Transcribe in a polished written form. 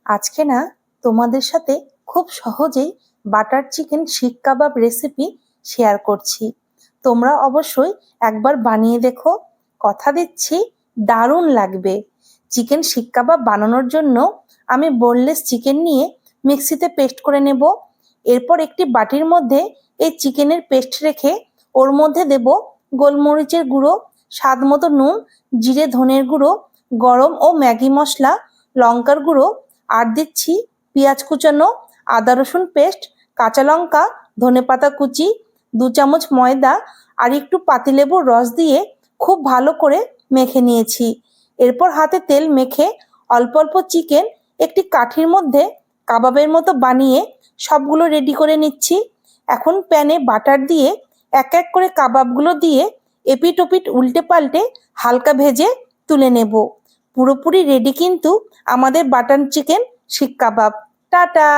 আজকে না তোমাদের সাথে খুব সহজেই বাটার চিকেন শিক কাবাব রেসিপি শেয়ার করছি। তোমরা অবশ্যই একবার বানিয়ে দেখো, কথা দিচ্ছি দারুণ লাগবে। চিকেন শিক কাবাব বানানোর জন্য আমি বোনলেস চিকেন নিয়ে মিক্সিতে পেস্ট করে নেব। এরপর একটি বাটির মধ্যে এই চিকেনের পেস্ট রেখে ওর মধ্যে দেব গোলমরিচের গুঁড়ো, স্বাদ মতো নুন, জিরে ধনের গুঁড়ো, গরম ও ম্যাগি মশলা, লঙ্কার গুঁড়ো, আর দিচ্ছি পেঁয়াজ কুচানো, আদা রসুন পেস্ট, কাঁচা লঙ্কা, ধনেপাতা কুচি, 2 চামচ ময়দা আর একটু পাতিলেবুর রস দিয়ে খুব ভালো করে মেখে নিয়েছি। এরপর হাতে তেল মেখে অল্প অল্প চিকেন একটি কাঠির মধ্যে কাবাবের মতো বানিয়ে সবগুলো রেডি করে নিচ্ছি। এখন প্যানে বাটার দিয়ে এক এক করে কাবাবগুলো দিয়ে এপিট ওপিট উল্টে পাল্টে হালকা ভেজে তুলে নেব। পুরোপুরি রেডি কিন্তু আমাদের বাটার চিকেন শিক কাবাব। টাটা।